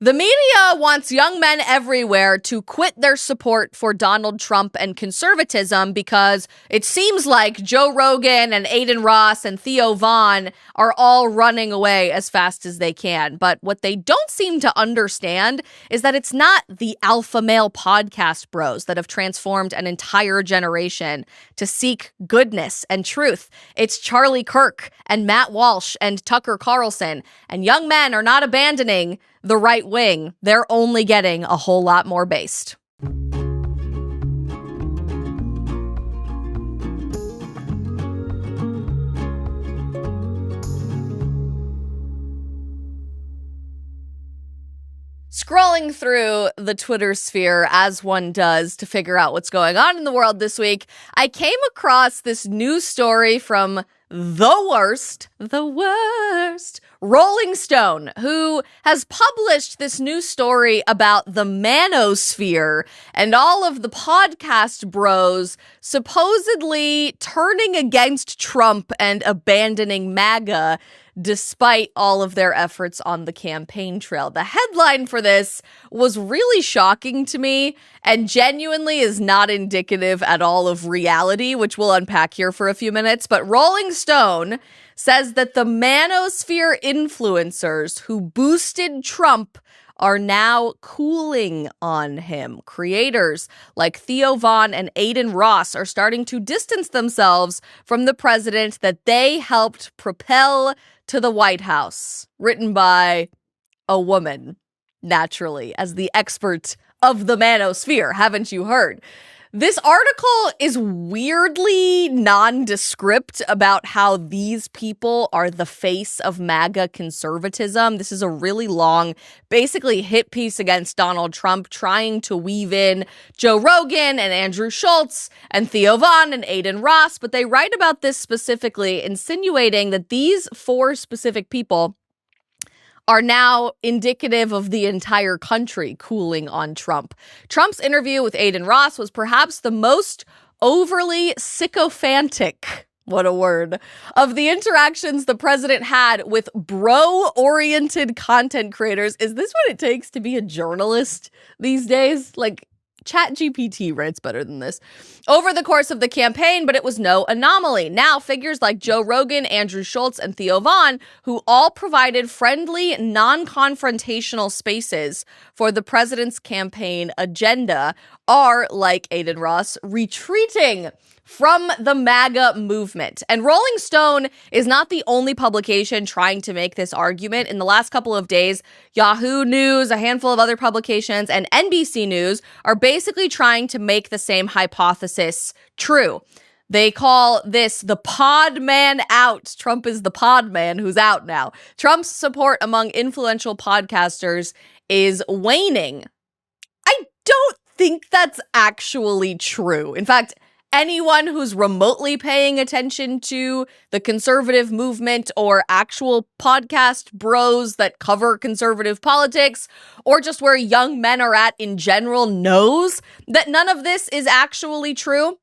The media wants young men everywhere to quit their support for Donald Trump and conservatism because it seems like Joe Rogan and Adin Ross and Theo Von are all running away as fast as they can. But what they don't seem to understand is that it's not the alpha male podcast bros that have transformed an entire generation to seek goodness and truth. It's Charlie Kirk and Matt Walsh and Tucker Carlson. And young men are not abandoning the right wing. They're only getting a whole lot more based. Scrolling through the Twitter sphere, as one does, to figure out what's going on in the world this week, I came across this news story from the worst, Rolling Stone, who has published this new story about the manosphere and all of the podcast bros supposedly turning against Trump and abandoning MAGA despite all of their efforts on the campaign trail. The headline for this was really shocking to me and genuinely is not indicative at all of reality, which we'll unpack here for a few minutes. But Rolling Stone says that the manosphere influencers who boosted Trump are now cooling on him. Creators like Theo Von and Adin Ross are starting to distance themselves from the president that they helped propel to the White House. Written by a woman, naturally, as the expert of the manosphere, haven't you heard? This article is weirdly nondescript about how these people are the face of MAGA conservatism. This is a really long, basically hit piece against Donald Trump, trying to weave in Joe Rogan and Andrew Schulz and Theo Von and Adin Ross. But they write about this specifically, insinuating that these four specific people are now indicative of the entire country cooling on Trump. Trump's interview with Adin Ross was perhaps the most overly sycophantic, what a word, of the interactions the president had with bro-oriented content creators. Is this what it takes to be a journalist these days? Like, ChatGPT writes better than this. Over the course of the campaign, but it was no anomaly. Now, figures like Joe Rogan, Andrew Schulz, and Theo Von, who all provided friendly, non-confrontational spaces for the president's campaign agenda, are, like Adin Ross, retreating from the MAGA movement. And Rolling Stone is not the only publication trying to make this argument. In the last couple of days, Yahoo News, a handful of other publications, and NBC News are basically trying to make the same hypothesis true. They call this the pod man out. Trump is the pod man who's out now. Trump's support among influential podcasters is waning. I don't think that's actually true. In fact, anyone who's remotely paying attention to the conservative movement or actual podcast bros that cover conservative politics or just where young men are at in general knows that none of this is actually true.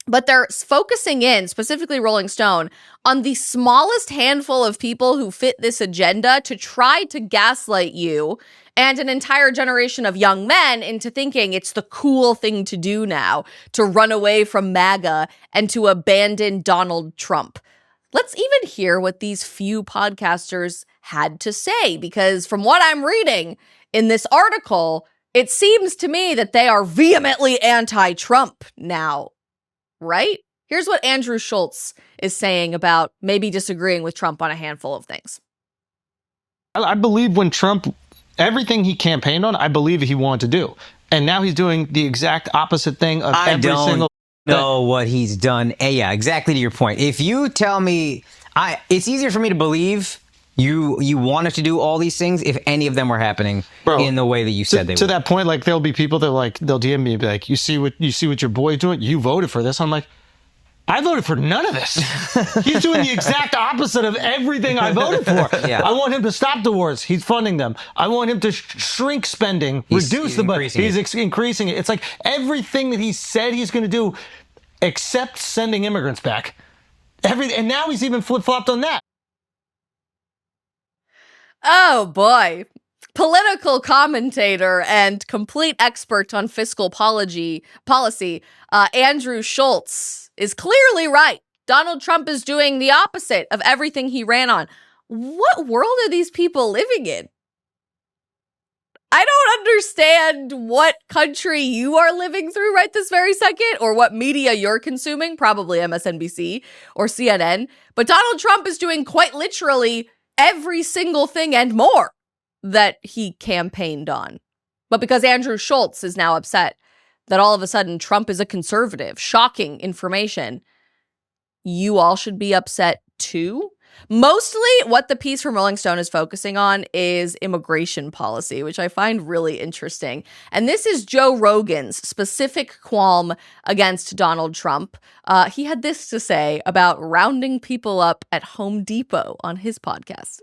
But they're focusing in, specifically Rolling Stone, on the smallest handful of people who fit this agenda to try to gaslight you and an entire generation of young men into thinking it's the cool thing to do now to run away from MAGA and to abandon Donald Trump. Let's even hear what these few podcasters had to say, because from what I'm reading in this article, it seems to me that they are vehemently anti-Trump now. Right? Here's what Andrew Schulz is saying about maybe disagreeing with Trump on a handful of things. I believe when Trump, everything he campaigned on, I believe he wanted to do. And now he's doing the exact opposite thing of every single... know what he's done. Yeah, exactly to your point. If you tell me, it's easier for me to believe you wanted to do all these things if any of them were happening in the way that you said they were. To that point, like, there'll be people that, like, they'll DM me and be like, you see what your boy's doing? You voted for this. I'm like, I voted for none of this. He's doing the exact opposite of everything I voted for. Yeah. I want him to stop the wars. He's funding them. I want him to shrink spending, reduce the budget. He's increasing it. It's like everything that he said he's going to do except sending immigrants back. And now he's even flip-flopped on that. Oh, boy. political commentator and complete expert on fiscal policy, Andrew Schulz, is clearly right. Donald Trump is doing the opposite of everything he ran on. What world are these people living in? I don't understand what country you are living through right this very second, or what media you're consuming, probably MSNBC or CNN. But Donald Trump is doing quite literally every single thing and more that he campaigned on. But because Andrew Schulz is now upset that all of a sudden Trump is a conservative, shocking information, you all should be upset too. Mostly what the piece from Rolling Stone is focusing on is immigration policy, which I find really interesting. And this is Joe Rogan's specific qualm against Donald Trump. He had this to say about rounding people up at Home Depot on his podcast.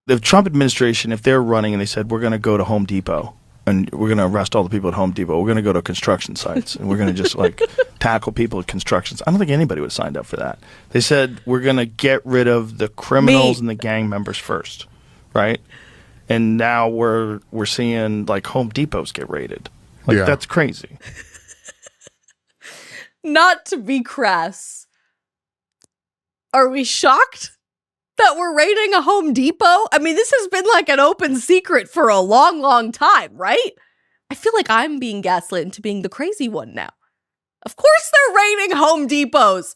The Trump administration, if they're running and they said, we're going to go to Home Depot and we're going to arrest all the people at Home Depot, we're going to go to construction sites and we're going to just like tackle people at constructions. I don't think anybody would have signed up for that. They said, we're going to get rid of the criminals and the gang members first, right? And now we're seeing like Home Depots get raided. Like, that's crazy. Not to be crass, are we shocked that we're raiding a Home Depot? I mean, this has been like an open secret for a long, long time, right? I feel like I'm being gaslit into being the crazy one now. Of course they're raiding Home Depots.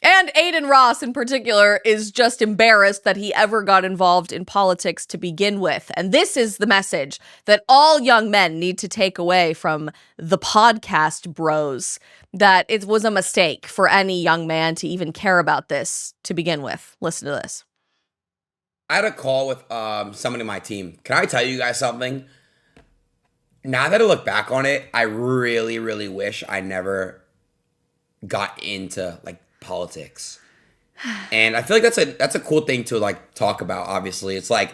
And Adin Ross in particular is just embarrassed that he ever got involved in politics to begin with. And this is the message that all young men need to take away from the podcast bros, that it was a mistake for any young man to even care about this to begin with. Listen to this. I had a call with someone in my team. Can I tell you guys something? Now that I look back on it, I really, really wish I never got into like politics. And I feel like that's a cool thing to like talk about. Obviously, it's like,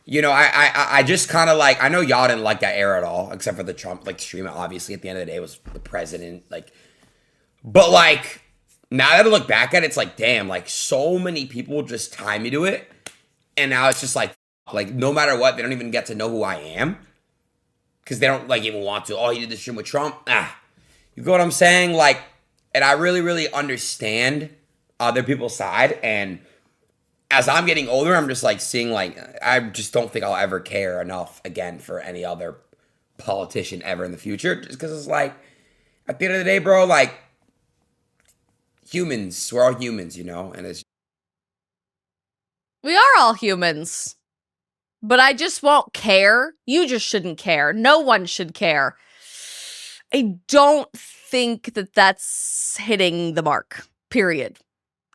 you know, I just kind of like, I know y'all didn't like that era at all, except for the Trump like stream. Obviously, at the end of the day, it was the president. Like, but like now that I look back at it, it's like, damn, like so many people just tie me to it, and now it's just like no matter what, they don't even get to know who I am because they don't like even want to. Oh, you did the stream with Trump. You get what I'm saying? Like, and I really, really understand other people's side. And as I'm getting older, I'm just like seeing like, I just don't think I'll ever care enough again for any other politician ever in the future. Just because it's like, at the end of the day, bro, like humans, we're all humans, you know? And it's. We are all humans. But I just won't care. You just shouldn't care. No one should care. I don't think that that's hitting the mark, period,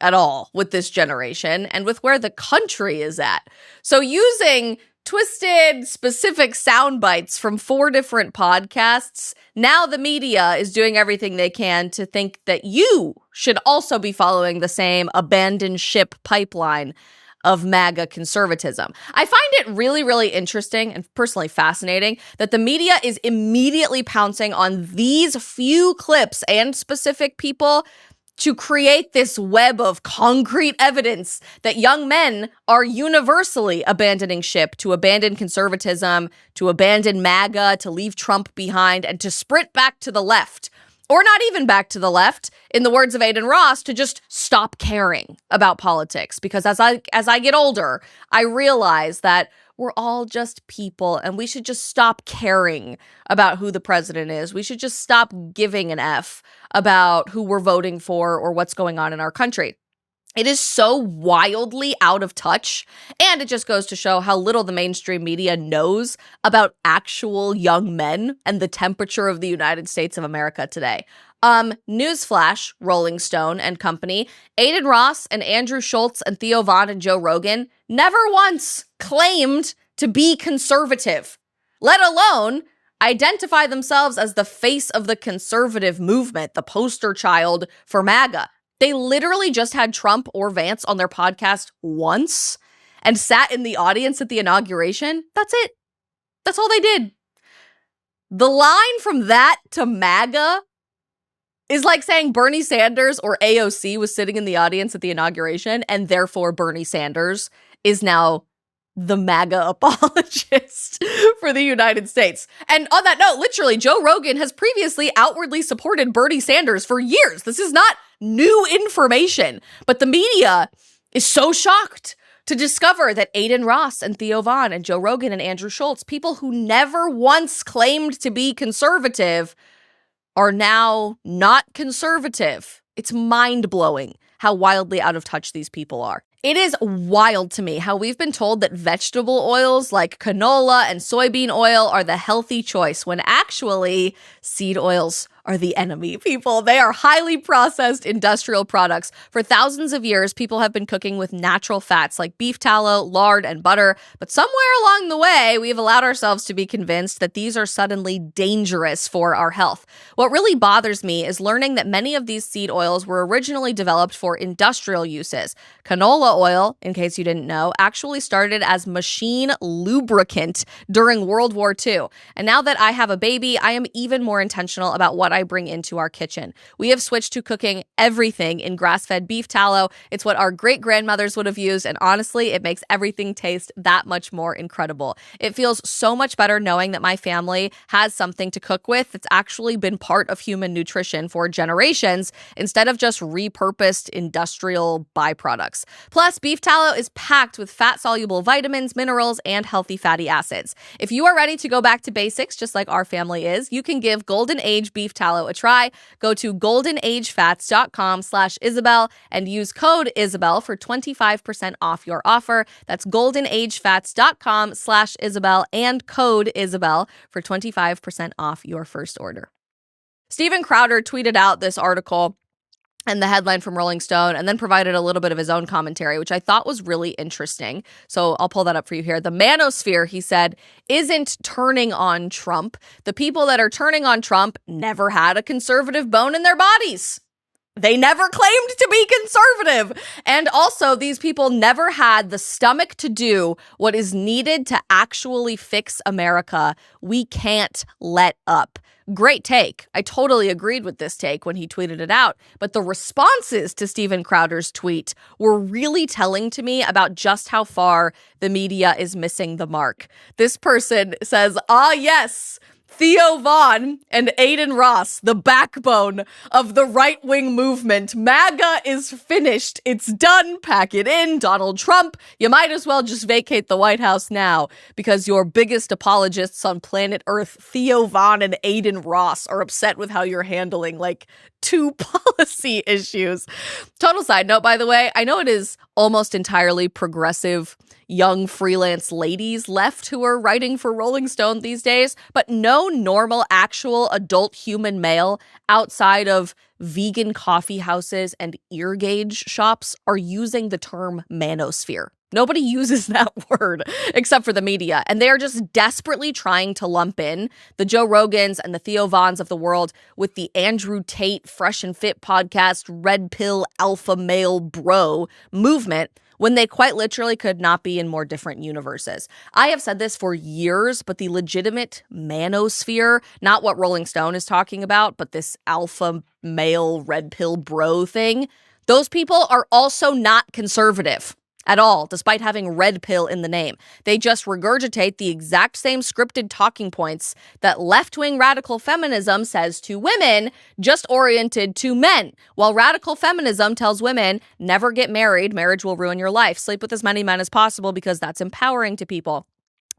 at all with this generation and with where the country is at. So using twisted, specific sound bites from 4 different podcasts, now the media is doing everything they can to think that you should also be following the same abandoned ship pipeline of MAGA conservatism. I find it really, really interesting and personally fascinating that the media is immediately pouncing on these few clips and specific people to create this web of concrete evidence that young men are universally abandoning ship, to abandon conservatism, to abandon MAGA, to leave Trump behind, and to sprint back to the left. Or not even back to the left, in the words of Adin Ross, to just stop caring about politics. Because as I get older, I realize that we're all just people and we should just stop caring about who the president is. We should just stop giving an F about who we're voting for or what's going on in our country. It is so wildly out of touch, and it just goes to show how little the mainstream media knows about actual young men and the temperature of the United States of America today. Newsflash, Rolling Stone and company, Adin Ross and Andrew Schulz and Theo Von and Joe Rogan never once claimed to be conservative, let alone identify themselves as the face of the conservative movement, the poster child for MAGA. They literally just had Trump or Vance on their podcast once and sat in the audience at the inauguration. That's it. That's all they did. The line from that to MAGA is like saying Bernie Sanders or AOC was sitting in the audience at the inauguration, and therefore Bernie Sanders is now the MAGA apologist for the United States. And on that note, literally, Joe Rogan has previously outwardly supported Bernie Sanders for years. This is not new information, but the media is so shocked to discover that Adin Ross and Theo Von and Joe Rogan and Andrew Schulz, people who never once claimed to be conservative, are now not conservative. It's mind-blowing how wildly out of touch these people are. It is wild to me how we've been told that vegetable oils like canola and soybean oil are the healthy choice when actually seed oils are the enemy, people. They are highly processed industrial products. For thousands of years, people have been cooking with natural fats like beef tallow, lard, and butter. But somewhere along the way, we've allowed ourselves to be convinced that these are suddenly dangerous for our health. What really bothers me is learning that many of these seed oils were originally developed for industrial uses. Canola oil, in case you didn't know, actually started as machine lubricant during World War II. And now that I have a baby, I am even more intentional about what I bring into our kitchen. We have switched to cooking everything in grass-fed beef tallow. It's what our great-grandmothers would have used, and honestly, it makes everything taste that much more incredible. It feels so much better knowing that my family has something to cook with that's actually been part of human nutrition for generations instead of just repurposed industrial byproducts. Plus, beef tallow is packed with fat-soluble vitamins, minerals, and healthy fatty acids. If you are ready to go back to basics, just like our family is, you can give Golden Age beef tallow a try. Go to goldenagefats.com/Isabel and use code Isabel for 25% off your offer. That's goldenagefats.com/Isabel and code Isabel for 25% off your first order. Steven Crowder tweeted out this article and the headline from Rolling Stone, and then provided a little bit of his own commentary, which I thought was really interesting. So I'll pull that up for you here. The manosphere, he said, isn't turning on Trump. The people that are turning on Trump never had a conservative bone in their bodies. They never claimed to be conservative. And also, these people never had the stomach to do what is needed to actually fix America. We can't let up. Great take. I totally agreed with this take when he tweeted it out. But the responses to Steven Crowder's tweet were really telling to me about just how far the media is missing the mark. This person says, yes, Theo Von and Adin Ross, the backbone of the right-wing movement. MAGA is finished. It's done. Pack it in. Donald Trump, you might as well just vacate the White House now because your biggest apologists on planet Earth, Theo Von and Adin Ross, are upset with how you're handling, two policy issues. Total side note, by the way, I know it is almost entirely progressive young freelance ladies left who are writing for Rolling Stone these days, but no normal, actual adult human male outside of vegan coffee houses and ear gauge shops are using the term manosphere. Nobody uses that word except for the media. And they are just desperately trying to lump in the Joe Rogans and the Theo Vons of the world with the Andrew Tate Fresh and Fit podcast, red pill alpha male bro movement, when they quite literally could not be in more different universes. I have said this for years, but the legitimate manosphere, not what Rolling Stone is talking about, but this alpha male red pill bro thing, those people are also not conservative at all, despite having red pill in the name. They just regurgitate the exact same scripted talking points that left-wing radical feminism says to women, just oriented to men. While radical feminism tells women, never get married, marriage will ruin your life. Sleep with as many men as possible because that's empowering to people.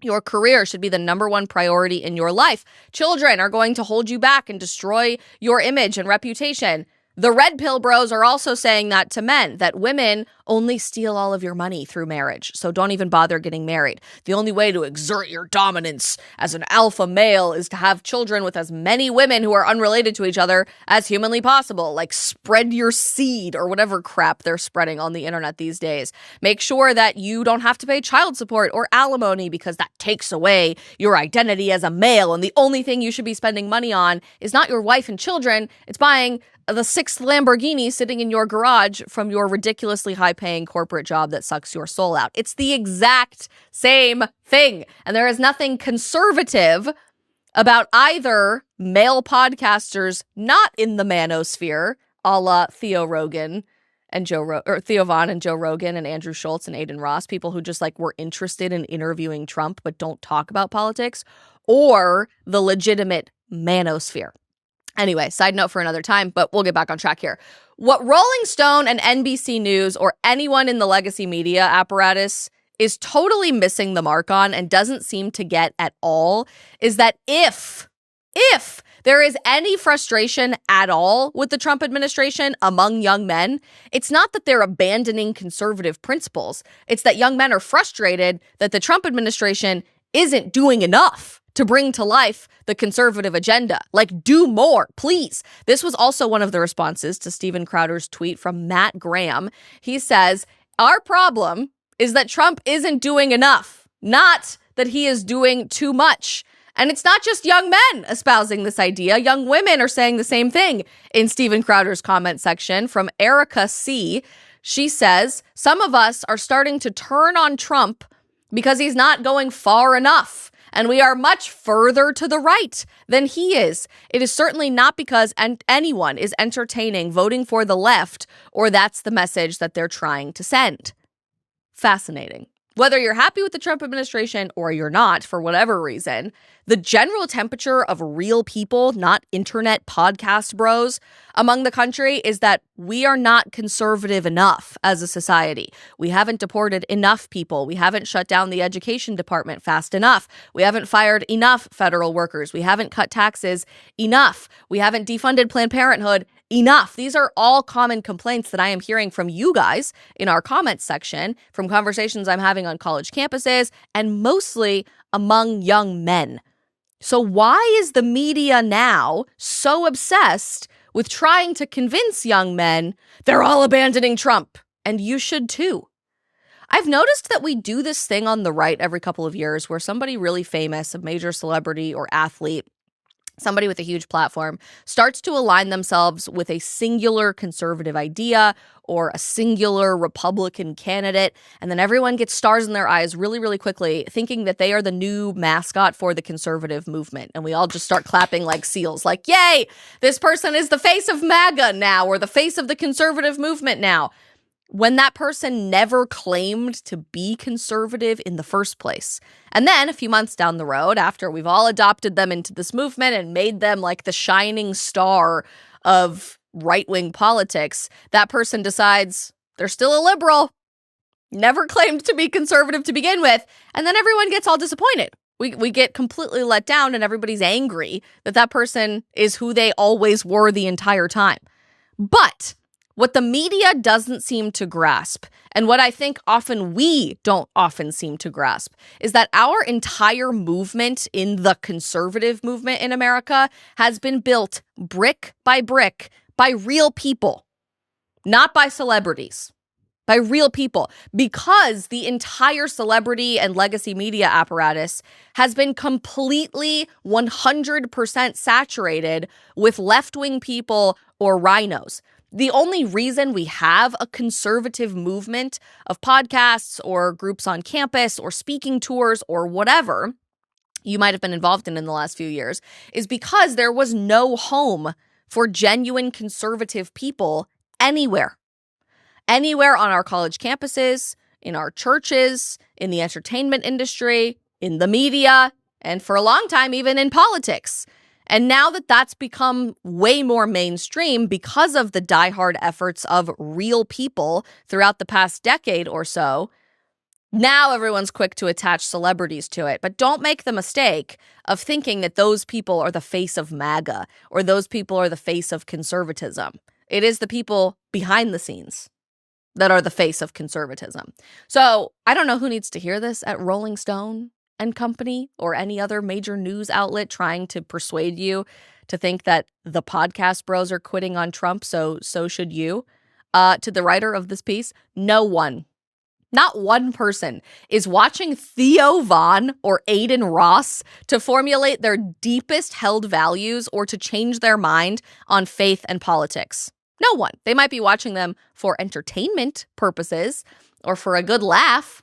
Your career should be the number one priority in your life. Children are going to hold you back and destroy your image and reputation. The red pill bros are also saying that to men, that women only steal all of your money through marriage, so don't even bother getting married. The only way to exert your dominance as an alpha male is to have children with as many women who are unrelated to each other as humanly possible, like spread your seed or whatever crap they're spreading on the internet these days. Make sure that you don't have to pay child support or alimony because that takes away your identity as a male, and the only thing you should be spending money on is not your wife and children, it's buying the 6th Lamborghini sitting in your garage from your ridiculously high-paying corporate job that sucks your soul out. It's the exact same thing. And there is nothing conservative about either male podcasters not in the manosphere, a la Theo Rogan and Theo Von and Joe Rogan and Andrew Schulz and Adin Ross, people who just like were interested in interviewing Trump but don't talk about politics, or the legitimate manosphere. Anyway, side note for another time, but we'll get back on track here. What Rolling Stone and NBC News or anyone in the legacy media apparatus is totally missing the mark on and doesn't seem to get at all is that if there is any frustration at all with the Trump administration among young men, it's not that they're abandoning conservative principles. It's that young men are frustrated that the Trump administration isn't doing enough to bring to life the conservative agenda. Like, do more, please. This was also one of the responses to Steven Crowder's tweet from Matt Graham. He says, our problem is that Trump isn't doing enough, not that he is doing too much. And it's not just young men espousing this idea. Young women are saying the same thing in Steven Crowder's comment section. From Erica C., she says, some of us are starting to turn on Trump because he's not going far enough. And we are much further to the right than he is. It is certainly not because anyone is entertaining voting for the left, or that's the message that they're trying to send. Fascinating. Whether you're happy with the Trump administration or you're not, for whatever reason, the general temperature of real people, not internet podcast bros, among the country is that we are not conservative enough as a society. We haven't deported enough people. We haven't shut down the education department fast enough. We haven't fired enough federal workers. We haven't cut taxes enough. We haven't defunded Planned Parenthood enough. These are all common complaints that I am hearing from you guys in our comments section, from conversations I'm having on college campuses, and mostly among young men. So why is the media now so obsessed with trying to convince young men they're all abandoning Trump? And you should too. I've noticed that we do this thing on the right every couple of years where somebody really famous, a major celebrity or athlete, somebody with a huge platform, starts to align themselves with a singular conservative idea or a singular Republican candidate, and then everyone gets stars in their eyes really, really quickly, thinking that they are the new mascot for the conservative movement. And we all just start clapping like seals, like, yay, this person is the face of MAGA now, or the face of the conservative movement now, when that person never claimed to be conservative in the first place. And then a few months down the road, after we've all adopted them into this movement and made them like the shining star of right-wing politics, that person decides they're still a liberal, never claimed to be conservative to begin with, and then everyone gets all disappointed. We get completely let down and everybody's angry that that person is who they always were the entire time. But what the media doesn't seem to grasp, and what I think often we don't often seem to grasp, is that our entire movement in the conservative movement in America has been built brick by real people, not by celebrities, by real people, because the entire celebrity and legacy media apparatus has been completely 100% saturated with left-wing people or rhinos. The only reason we have a conservative movement of podcasts or groups on campus or speaking tours or whatever you might have been involved in the last few years is because there was no home for genuine conservative people anywhere. Anywhere on our college campuses, in our churches, in the entertainment industry, in the media, and for a long time even in politics. And now that that's become way more mainstream because of the diehard efforts of real people throughout the past decade or so, now everyone's quick to attach celebrities to it. But don't make the mistake of thinking that those people are the face of MAGA or those people are the face of conservatism. It is the people behind the scenes that are the face of conservatism. So I don't know who needs to hear this at Rolling Stone and Company or any other major news outlet trying to persuade you to think that the podcast bros are quitting on Trump, so should you. To the writer of this piece, no one, not one person, is watching Theo Von or Adin Ross to formulate their deepest held values or to change their mind on faith and politics. No one. They might be watching them for entertainment purposes or for a good laugh.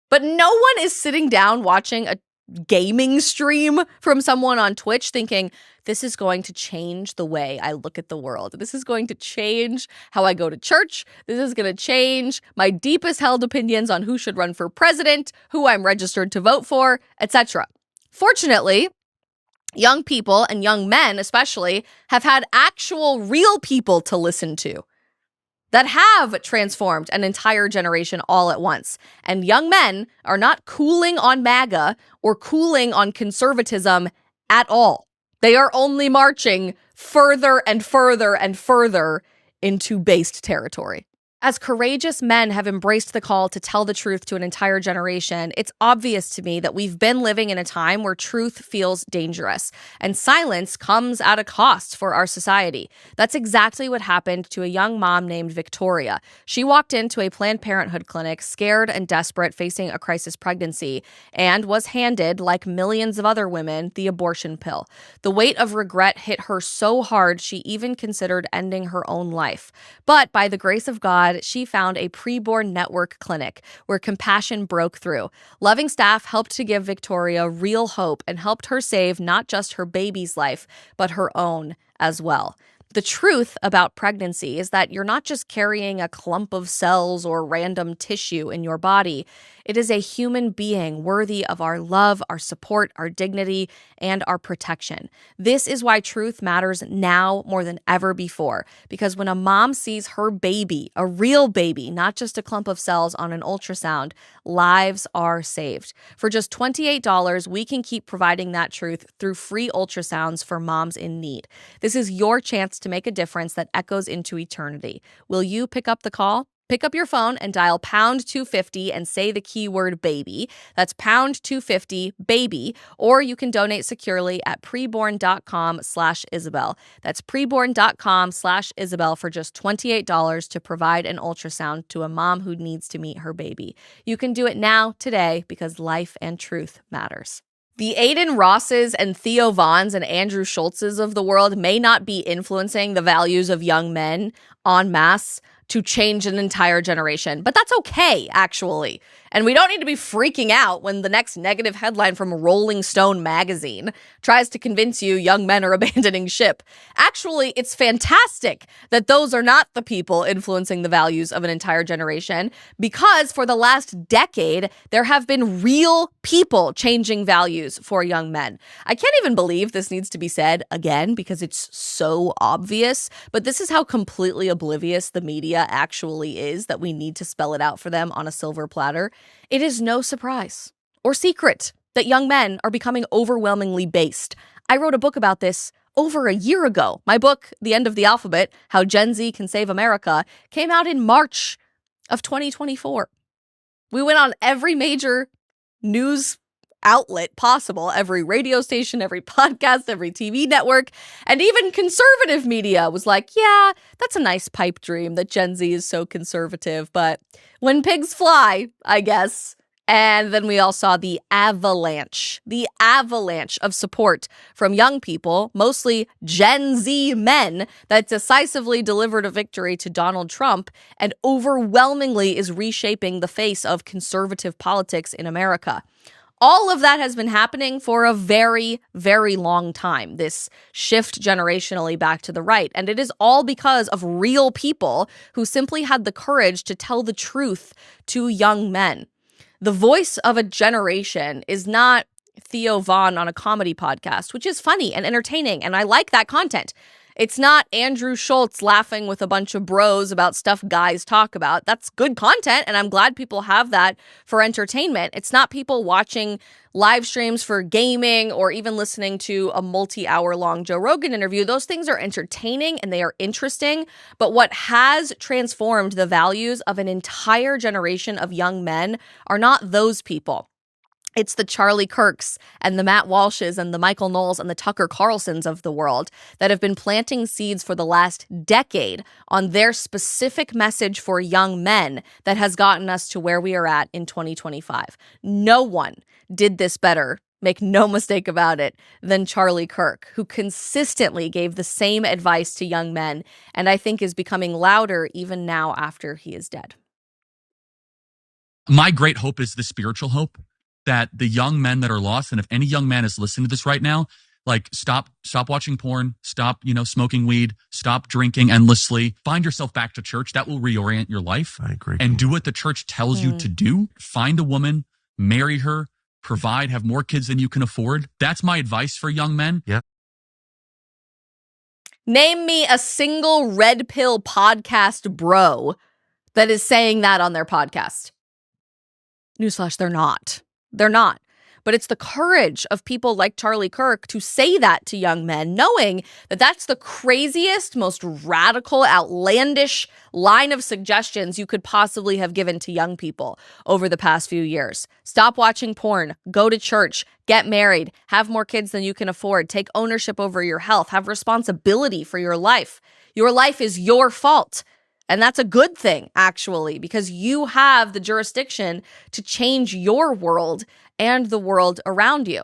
But no one is sitting down watching a gaming stream from someone on Twitch thinking, this is going to change the way I look at the world. This is going to change how I go to church. This is going to change my deepest held opinions on who should run for president, who I'm registered to vote for, etc. Fortunately, young people and young men especially have had actual real people to listen to that have transformed an entire generation all at once. And young men are not cooling on MAGA or cooling on conservatism at all. They are only marching further and further and further into based territory. As courageous men have embraced the call to tell the truth to an entire generation, it's obvious to me that we've been living in a time where truth feels dangerous, and silence comes at a cost for our society. That's exactly what happened to a young mom named Victoria. She walked into a Planned Parenthood clinic, scared and desperate, facing a crisis pregnancy, and was handed, like millions of other women, the abortion pill. The weight of regret hit her so hard she even considered ending her own life. But by the grace of God, she found a preborn network clinic where compassion broke through. Loving staff helped to give Victoria real hope and helped her save not just her baby's life, but her own as well. The truth about pregnancy is that you're not just carrying a clump of cells or random tissue in your body. It is a human being worthy of our love, our support, our dignity, and our protection. This is why truth matters now more than ever before, because when a mom sees her baby, a real baby, not just a clump of cells on an ultrasound, lives are saved. For just $28, we can keep providing that truth through free ultrasounds for moms in need. This is your chance to make a difference that echoes into eternity. Will you pick up the call? Pick up your phone and dial pound 250 and say the keyword baby. That's pound 250 baby. Or you can donate securely at preborn.com/Isabel. That's preborn.com/Isabel for just $28 to provide an ultrasound to a mom who needs to meet her baby. You can do it now, today, because life and truth matters. The Adin Rosses and Theo Vons and Andrew Schulzes of the world may not be influencing the values of young men en masse to change an entire generation. But that's okay, actually. And we don't need to be freaking out when the next negative headline from Rolling Stone magazine tries to convince you young men are abandoning ship. Actually, it's fantastic that those are not the people influencing the values of an entire generation, because for the last decade, there have been real people changing values for young men. I can't even believe this needs to be said again because it's so obvious, but this is how completely oblivious the media actually is that we need to spell it out for them on a silver platter. It is no surprise or secret that young men are becoming overwhelmingly based. I wrote a book about this over a year ago. My book, The End of the Alphabet, How Gen Z Can Save America, came out in March of 2024. We went on every major news outlet possible, every radio station, every podcast, every TV network, and even conservative media was like, yeah, that's a nice pipe dream that Gen Z is so conservative, but when pigs fly, I guess. And then we all saw the avalanche of support from young people, mostly Gen Z men, that decisively delivered a victory to Donald Trump and overwhelmingly is reshaping the face of conservative politics in America. All of that has been happening for a very, very long time, this shift generationally back to the right. And it is all because of real people who simply had the courage to tell the truth to young men. The voice of a generation is not Theo Von on a comedy podcast, which is funny and entertaining, and I like that content. It's not Andrew Schulz laughing with a bunch of bros about stuff guys talk about. That's good content, and I'm glad people have that for entertainment. It's not people watching live streams for gaming or even listening to a multi-hour-long Joe Rogan interview. Those things are entertaining and they are interesting, but what has transformed the values of an entire generation of young men are not those people. It's the Charlie Kirks and the Matt Walshes and the Michael Knowles and the Tucker Carlsons of the world that have been planting seeds for the last decade on their specific message for young men that has gotten us to where we are at in 2025. No one did this better, make no mistake about it, than Charlie Kirk, who consistently gave the same advice to young men and I think is becoming louder even now after he is dead. My great hope is the spiritual hope. that the young men that are lost, and if any young man is listening to this right now, like stop watching porn, stop, smoking weed, stop drinking endlessly, find yourself back to church. That will reorient your life. I agree. And do what the church tells you to do. Find a woman, marry her, provide, have more kids than you can afford. That's my advice for young men. Yeah. Name me a single red pill podcast bro that is saying that on their podcast. Newsflash, they're not. They're not. But it's the courage of people like Charlie Kirk to say that to young men, knowing that that's the craziest, most radical, outlandish line of suggestions you could possibly have given to young people over the past few years. Stop watching porn, go to church, get married, have more kids than you can afford, take ownership over your health, have responsibility for your life. Your life is your fault. And that's a good thing, actually, because you have the jurisdiction to change your world and the world around you.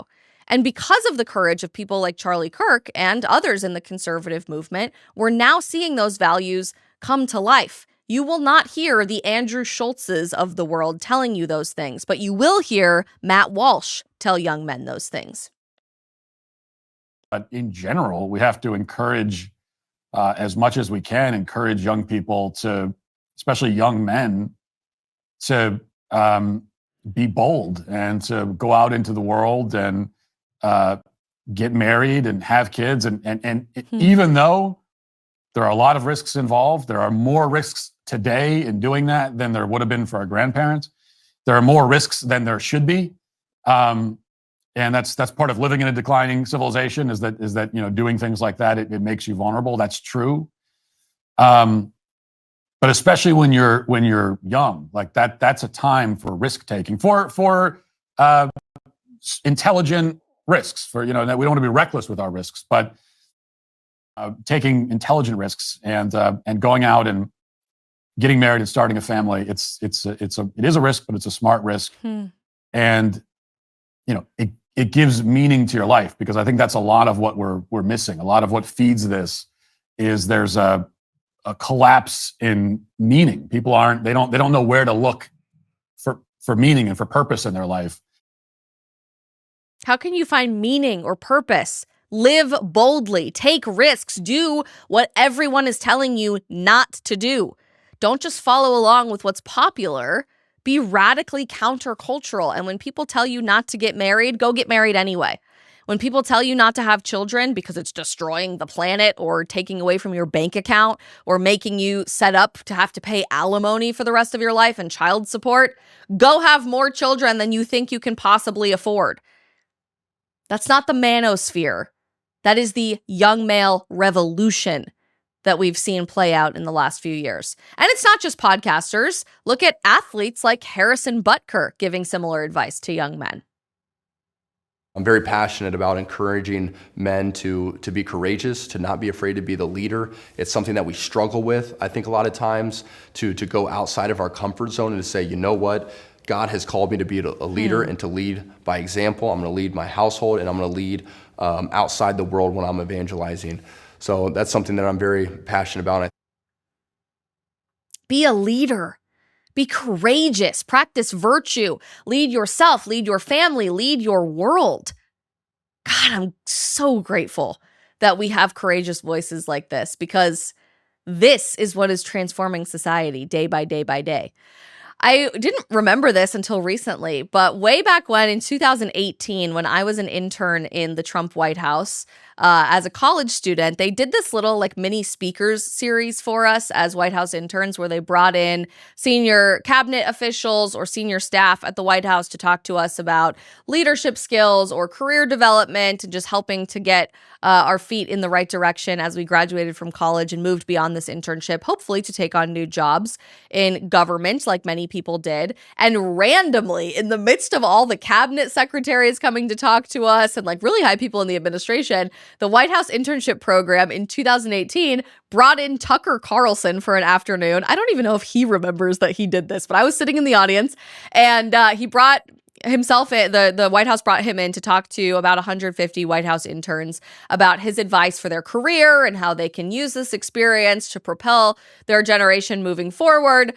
And because of the courage of people like Charlie Kirk and others in the conservative movement, we're now seeing those values come to life. You will not hear the Andrew Schulzes of the world telling you those things, but you will hear Matt Walsh tell young men those things. But in general, we have to encourage, as much as we can, encourage young people to, especially young men, to be bold and to go out into the world and get married and have kids. And even though there are a lot of risks involved, there are more risks today in doing that than there would have been for our grandparents. There are more risks than there should be. And that's part of living in a declining civilization, is that doing things like that, it makes you vulnerable. That's true. But especially when you're young, like that's a time for risk taking, for intelligent risks. For that we don't want to be reckless with our risks, but taking intelligent risks and going out and getting married and starting a family. It is a risk, but it's a smart risk, and it gives meaning to your life, because I think that's a lot of what we're missing. A lot of what feeds this is there's a collapse in meaning. People they don't know where to look for meaning and for purpose in their life. How can you find meaning or purpose? Live boldly, take risks, do what everyone is telling you not to do. Don't just follow along with what's popular. Be radically countercultural. And when people tell you not to get married, go get married anyway. When people tell you not to have children because it's destroying the planet or taking away from your bank account or making you set up to have to pay alimony for the rest of your life and child support, go have more children than you think you can possibly afford. That's not the manosphere. That is the young male revolution that we've seen play out in the last few years. And it's not just podcasters. Look at athletes like Harrison Butker giving similar advice to young men. I'm very passionate about encouraging men to be courageous, to not be afraid to be the leader. It's something that we struggle with, I think, a lot of times, to go outside of our comfort zone and to say, you know what, God has called me to be a leader and to lead by example. I'm going to lead my household, and I'm going to lead outside the world when I'm evangelizing. So that's something that I'm very passionate about. Be a leader. Be courageous, practice virtue, lead yourself, lead your family, lead your world. God, I'm so grateful that we have courageous voices like this, because this is what is transforming society day by day by day. I didn't remember this until recently, but way back when in 2018, when I was an intern in the Trump White House, as a college student, they did this little mini speakers series for us as White House interns, where they brought in senior cabinet officials or senior staff at the White House to talk to us about leadership skills or career development, and just helping to get our feet in the right direction as we graduated from college and moved beyond this internship, hopefully to take on new jobs in government like many people did. And randomly, in the midst of all the cabinet secretaries coming to talk to us and really high people in the administration, the White House internship program in 2018 brought in Tucker Carlson for an afternoon. I don't even know if he remembers that he did this, but I was sitting in the audience, and he brought the White House brought him in to talk to about 150 White House interns about his advice for their career and how they can use this experience to propel their generation moving forward,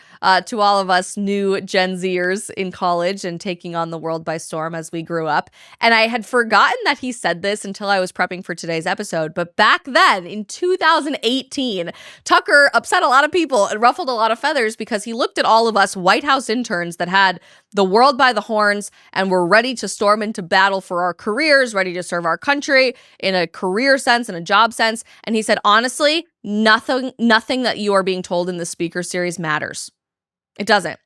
to all of us new Gen Zers in college and taking on the world by storm as we grew up. And I had forgotten that he said this until I was prepping for today's episode. But back then, in 2018, Tucker upset a lot of people and ruffled a lot of feathers because he looked at all of us White House interns that had the world by the horns and were ready to storm into battle for our careers, ready to serve our country in a career sense, in a job sense. And he said, honestly, nothing that you are being told in the speaker series matters. It doesn't.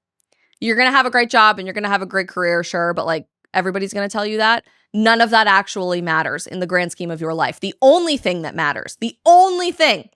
You're going to have a great job and you're going to have a great career, sure, but like everybody's going to tell you that. None of that actually matters in the grand scheme of your life. The only thing that matters, the only thing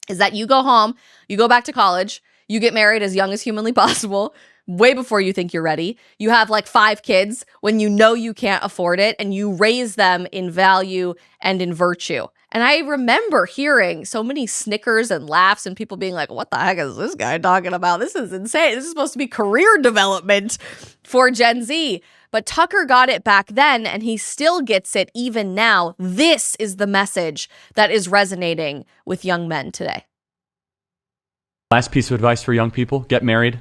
is that you go home, you go back to college, you get married as young as humanly possible, way before you think you're ready. You have like 5 kids when you know you can't afford it, and you raise them in value and in virtue. And I remember hearing so many snickers and laughs and people being like, what the heck is this guy talking about? This is insane. This is supposed to be career development for Gen Z. But Tucker got it back then, and he still gets it even now. This is the message that is resonating with young men today. Last piece of advice for young people: get married.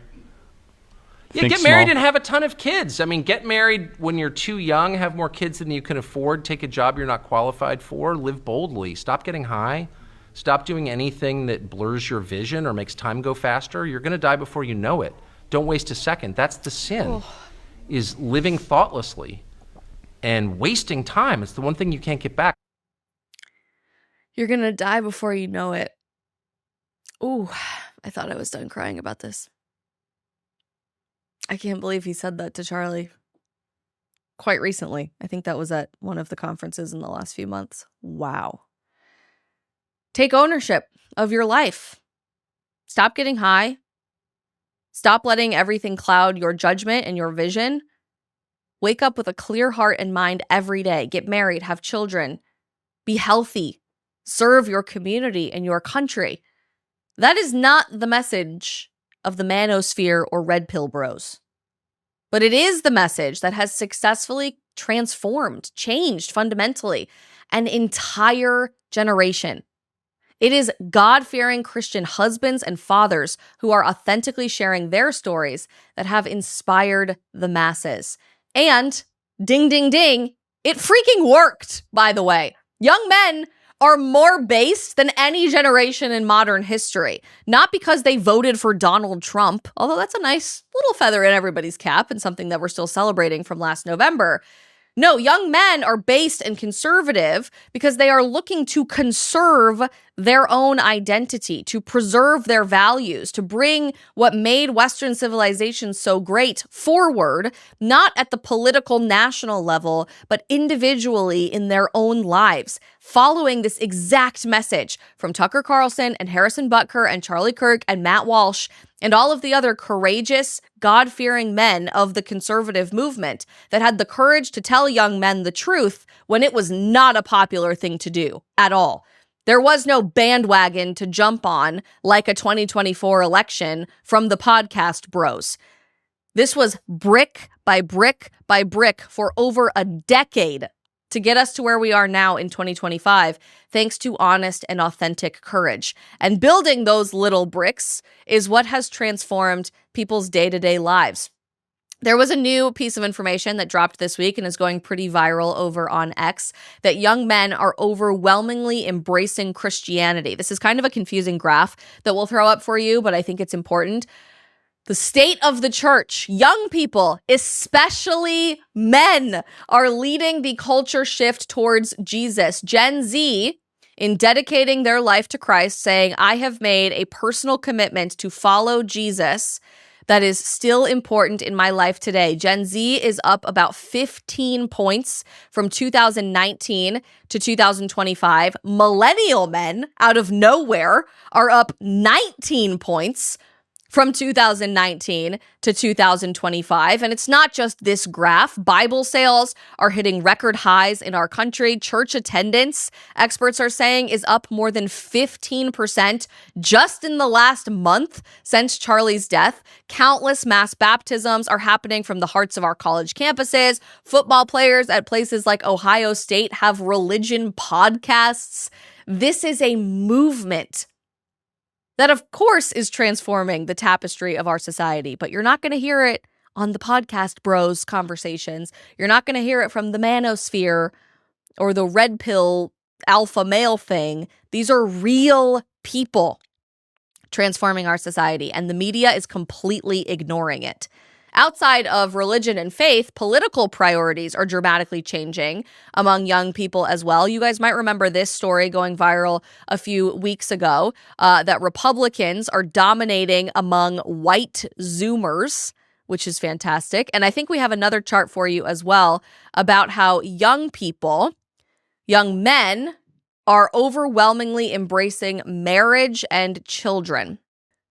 Yeah, get married and have a ton of kids. I mean, get married when you're too young, have more kids than you can afford, take a job you're not qualified for, live boldly, stop getting high, stop doing anything that blurs your vision or makes time go faster. You're going to die before you know it. Don't waste a second. That's the sin, is living thoughtlessly and wasting time. It's the one thing you can't get back. You're going to die before you know it. Ooh, I thought I was done crying about this. I can't believe he said that to Charlie quite recently. I think that was at one of the conferences in the last few months. Wow. Take ownership of your life. Stop getting high. Stop letting everything cloud your judgment and your vision. Wake up with a clear heart and mind every day. Get married, have children, be healthy, serve your community and your country. That is not the message of the manosphere or red pill bros. But it is the message that has successfully transformed, changed fundamentally an entire generation. It is God-fearing Christian husbands and fathers who are authentically sharing their stories that have inspired the masses. And ding, ding, ding, it freaking worked, by the way. Young men are more based than any generation in modern history. Not because they voted for Donald Trump, although that's a nice little feather in everybody's cap and something that we're still celebrating from last November. No, young men are based and conservative because they are looking to conserve their own identity, to preserve their values, to bring what made Western civilization so great forward, not at the political national level, but individually in their own lives, following this exact message from Tucker Carlson and Harrison Butker and Charlie Kirk and Matt Walsh and all of the other courageous, God-fearing men of the conservative movement that had the courage to tell young men the truth when it was not a popular thing to do at all. There was no bandwagon to jump on like a 2024 election from the podcast bros. This was brick by brick by brick for over a decade to get us to where we are now in 2025, thanks to honest and authentic courage. And building those little bricks is what has transformed people's day-to-day lives. There was a new piece of information that dropped this week and is going pretty viral over on X, that young men are overwhelmingly embracing Christianity. This is kind of a confusing graph that we'll throw up for you, but I think it's important. The state of the church, young people, especially men, are leading the culture shift towards Jesus. Gen Z, in dedicating their life to Christ, saying, I have made a personal commitment to follow Jesus that is still important in my life today. Gen Z is up about 15 points from 2019 to 2025. Millennial men, out of nowhere, are up 19 points from 2019 to 2025. And it's not just this graph. Bible sales are hitting record highs in our country. Church attendance, experts are saying, is up more than 15% just in the last month since Charlie's death. Countless mass baptisms are happening from the hearts of our college campuses. Football players at places like Ohio State have religion podcasts. This is a movement that, of course, is transforming the tapestry of our society, but you're not going to hear it on the podcast bros conversations. You're not going to hear it from the manosphere or the red pill alpha male thing. These are real people transforming our society, and the media is completely ignoring it. Outside of religion and faith, political priorities are dramatically changing among young people as well. You guys might remember this story going viral a few weeks ago, that Republicans are dominating among white Zoomers, which is fantastic. And I think we have another chart for you as well about how young people, young men, are overwhelmingly embracing marriage and children.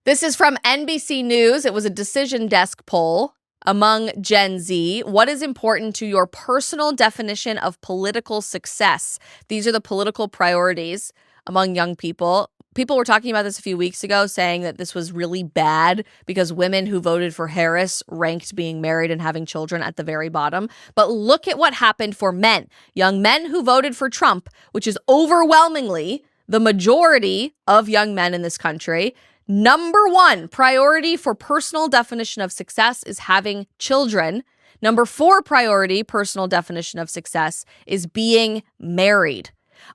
This is from NBC News. It was a Decision Desk poll among Gen Z. What is important to your personal definition of political success? These are the political priorities among young people. People were talking about this a few weeks ago, saying that this was really bad because women who voted for Harris ranked being married and having children at the very bottom. But look at what happened for men. Young men who voted for Trump, which is overwhelmingly the majority of young men in this country. Number one priority for personal definition of success is having children. Number 4 priority, personal definition of success, is being married.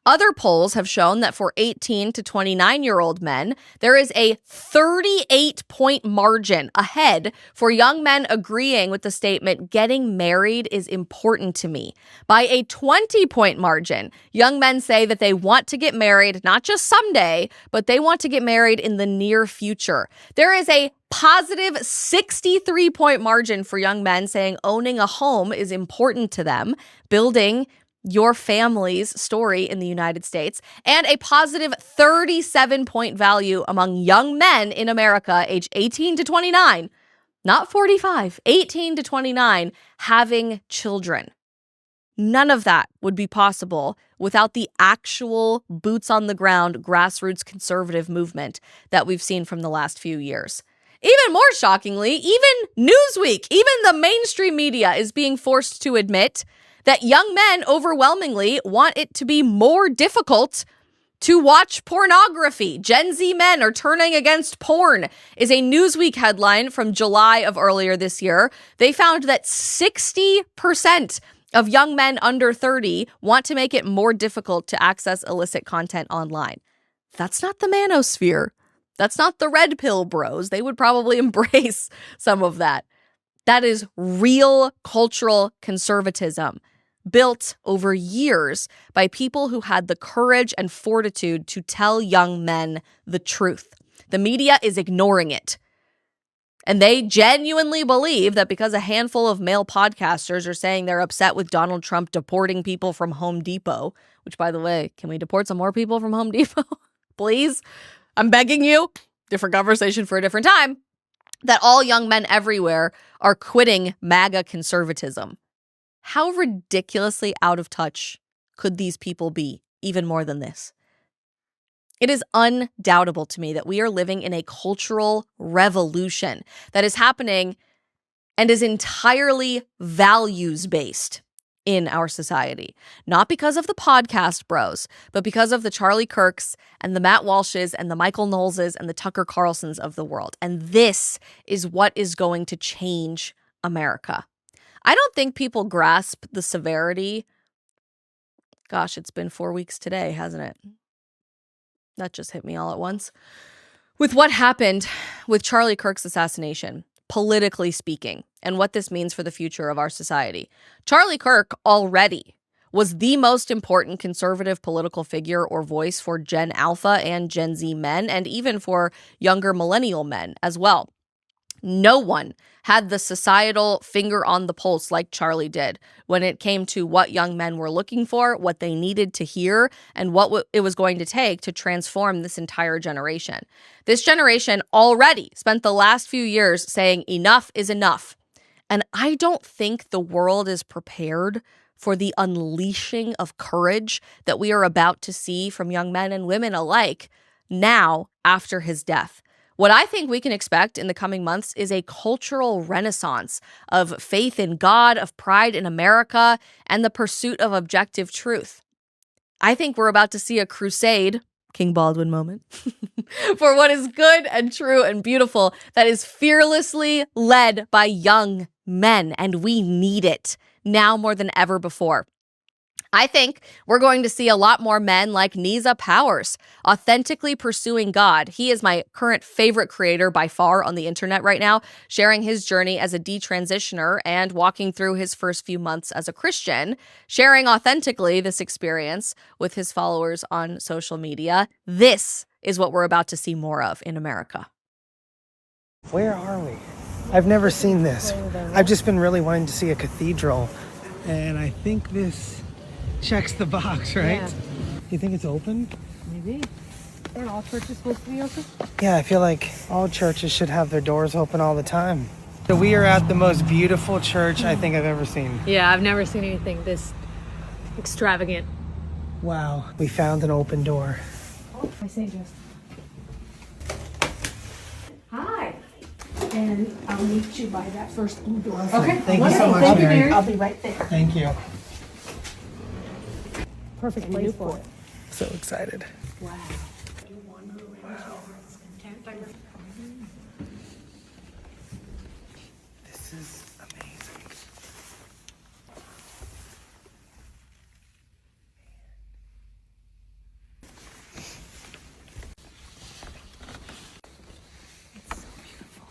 Other polls have shown that for 18 to 29-year-old men, there is a 38-point margin ahead for young men agreeing with the statement, getting married is important to me. By a 20-point margin, young men say that they want to get married, not just someday, but they want to get married in the near future. There is a positive 63-point margin for young men saying owning a home is important to them, building your family's story in the United States, and a positive 37-point value among young men in America, age 18 to 29, not 45, 18 to 29, having children. None of that would be possible without the actual boots on the ground grassroots conservative movement that we've seen from the last few years. Even more shockingly, even Newsweek, even the mainstream media is being forced to admit that young men overwhelmingly want it to be more difficult to watch pornography. Gen Z men are turning against porn is a Newsweek headline from July of earlier this year. They found that 60% of young men under 30 want to make it more difficult to access illicit content online. That's not the manosphere. That's not the red pill bros. They would probably embrace some of that. That is real cultural conservatism, built over years by people who had the courage and fortitude to tell young men the truth. The media is ignoring it. And they genuinely believe that because a handful of male podcasters are saying they're upset with Donald Trump deporting people from Home Depot, which, by the way, can we deport some more people from Home Depot? Please? I'm begging you. Different conversation for a different time. That all young men everywhere are quitting MAGA conservatism. How ridiculously out of touch could these people be, even more than this? It is undoubtable to me that we are living in a cultural revolution that is happening and is entirely values-based in our society. Not because of the podcast bros, but because of the Charlie Kirks and the Matt Walshes and the Michael Knowleses and the Tucker Carlsons of the world. And this is what is going to change America. I don't think people grasp the severity. Gosh, it's been 4 weeks today, hasn't it? That just hit me all at once. With what happened with Charlie Kirk's assassination, politically speaking, and what this means for the future of our society. Charlie Kirk already was the most important conservative political figure or voice for Gen Alpha and Gen Z men, and even for younger millennial men as well. No one had the societal finger on the pulse like Charlie did when it came to what young men were looking for, what they needed to hear, and what it was going to take to transform this entire generation. This generation already spent the last few years saying enough is enough. And I don't think the world is prepared for the unleashing of courage that we are about to see from young men and women alike now after his death. What I think we can expect in the coming months is a cultural renaissance of faith in God, of pride in America, and the pursuit of objective truth. I think we're about to see a crusade, King Baldwin moment, for what is good and true and beautiful that is fearlessly led by young men, and we need it now more than ever before. I think we're going to see a lot more men like Nisa Powers authentically pursuing God. He is my current favorite creator by far on the internet right now, sharing his journey as a detransitioner and walking through his first few months as a Christian, sharing authentically this experience with his followers on social media. This is what we're about to see more of in America. Where are we? I've never seen this. I've just been really wanting to see a cathedral, and I think this checks the box, right? Yeah. You think it's open? Maybe. Aren't all churches supposed to be open? Yeah, I feel like all churches should have their doors open all the time. So we are at the most beautiful church I think I've ever seen. Yeah, I've never seen anything this extravagant. Wow, we found an open door. Oh, my St. Joseph. Hi. And I'll meet you by that first blue door. Okay. Thank you so much, Thank you, Mary. Mary. I'll be right there. Thank you. Perfect place for it. So excited. Wow. This is amazing. It's so beautiful.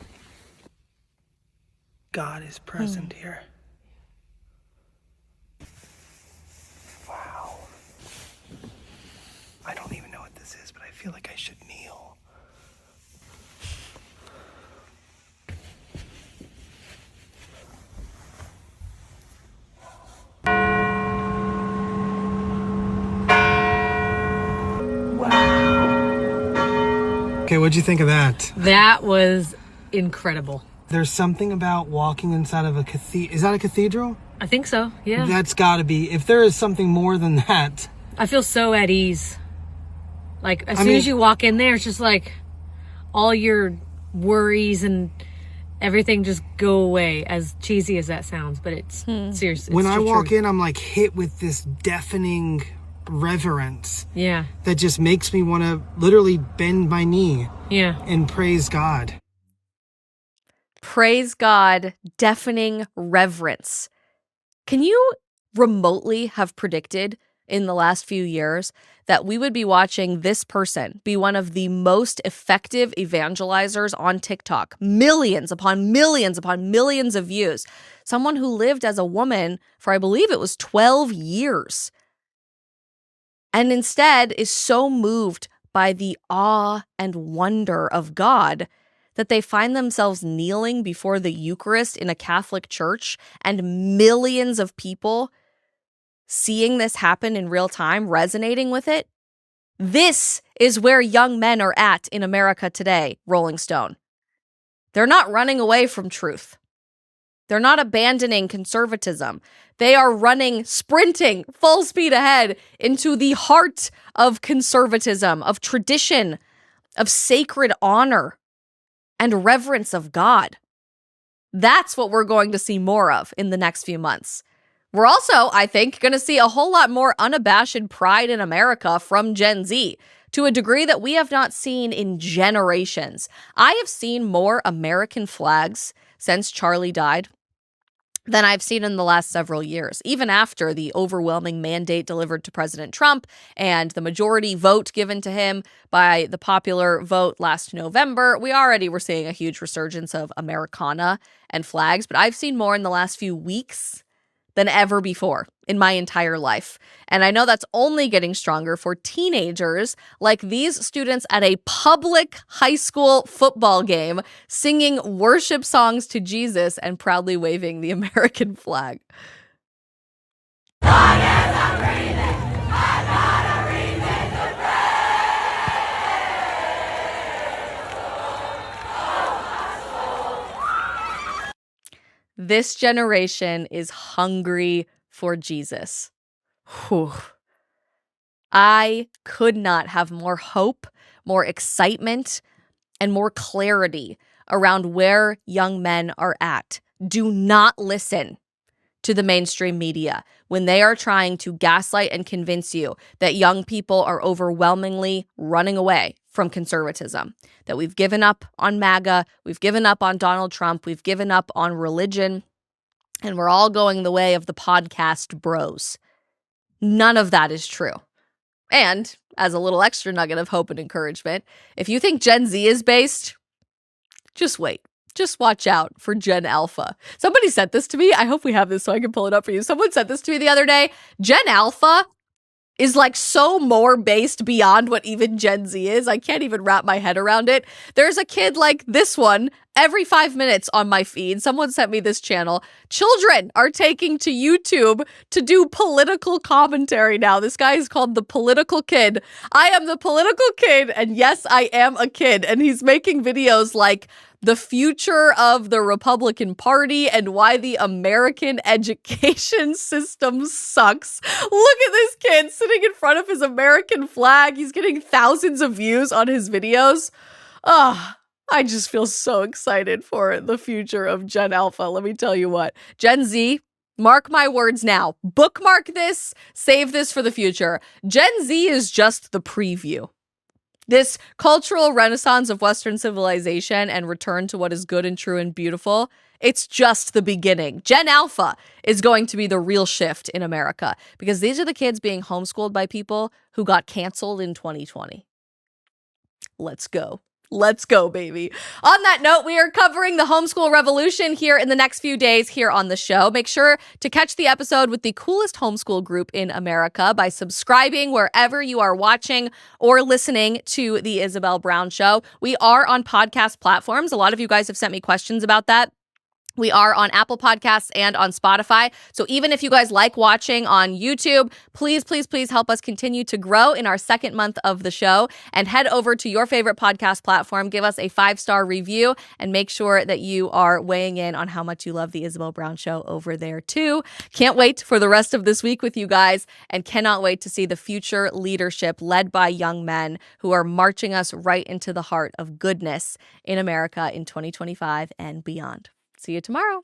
God is present here. Wow. I don't even know what this is, but I feel like I should kneel. Okay, what'd you think of that? That was incredible. There's something about walking inside of a cathedral. Is that a cathedral? I think so, yeah. That's gotta be. If there is something more than that. I feel so at ease. Like, as soon as you walk in there, it's just like all your worries and everything just go away, as cheesy as that sounds, but it's serious. When I walk in, I'm like hit with this deafening reverence. Yeah. That just makes me want to literally bend my knee. Yeah. And praise God. Praise God, deafening reverence. Can you remotely have predicted in the last few years that we would be watching this person be one of the most effective evangelizers on TikTok? Millions upon millions upon millions of views. Someone who lived as a woman for, I believe it was 12 years. And instead is so moved by the awe and wonder of God that they find themselves kneeling before the Eucharist in a Catholic church, and millions of people seeing this happen in real time, resonating with it. This is where young men are at in America today, Rolling Stone. They're not running away from truth. They're not abandoning conservatism. They are running, sprinting, full speed ahead into the heart of conservatism, of tradition, of sacred honor, and reverence of God. That's what we're going to see more of in the next few months. We're also, I think, going to see a whole lot more unabashed pride in America from Gen Z, to a degree that we have not seen in generations. I have seen more American flags since Charlie died than I've seen in the last several years, even after the overwhelming mandate delivered to President Trump and the majority vote given to him by the popular vote last November. We already were seeing a huge resurgence of Americana and flags, but I've seen more in the last few weeks than ever before in my entire life. And I know that's only getting stronger for teenagers like these students at a public high school football game singing worship songs to Jesus and proudly waving the American flag. This generation is hungry for Jesus. Whew. I could not have more hope, more excitement, and more clarity around where young men are at. Do not listen to the mainstream media when they are trying to gaslight and convince you that young people are overwhelmingly running away from conservatism, that we've given up on MAGA, we've given up on Donald Trump, we've given up on religion, and we're all going the way of the podcast bros. None of that is true. And as a little extra nugget of hope and encouragement, if you think Gen Z is based, just wait. Just watch out for Gen Alpha. Somebody sent this to me. I hope we have this so I can pull it up for you. Someone sent this to me the other day. Gen Alpha is like so more based beyond what even Gen Z is. I can't even wrap my head around it. There's a kid like this one every 5 minutes on my feed. Someone sent me this channel. Children are taking to YouTube to do political commentary now. This guy is called The Political Kid. I am the political kid, and yes, I am a kid. And he's making videos like the future of the Republican Party and why the American education system sucks. Look at this kid sitting in front of his American flag. He's getting thousands of views on his videos. I just feel so excited for the future of Gen Alpha. Let me tell you what. Gen Z, mark my words now. Bookmark this. Save this for the future. Gen Z is just the preview. This cultural renaissance of Western civilization and return to what is good and true and beautiful, it's just the beginning. Gen Alpha is going to be the real shift in America because these are the kids being homeschooled by people who got canceled in 2020. Let's go. Let's go, baby. On that note, we are covering the homeschool revolution here in the next few days here on the show. Make sure to catch the episode with the coolest homeschool group in America by subscribing wherever you are watching or listening to The Isabel Brown Show. We are on podcast platforms. A lot of you guys have sent me questions about that. We are on Apple Podcasts and on Spotify. So even if you guys like watching on YouTube, please, please, please help us continue to grow in our second month of the show and head over to your favorite podcast platform. Give us a 5-star review and make sure that you are weighing in on how much you love the Isabel Brown Show over there too. Can't wait for the rest of this week with you guys and cannot wait to see the future leadership led by young men who are marching us right into the heart of goodness in America in 2025 and beyond. See you tomorrow.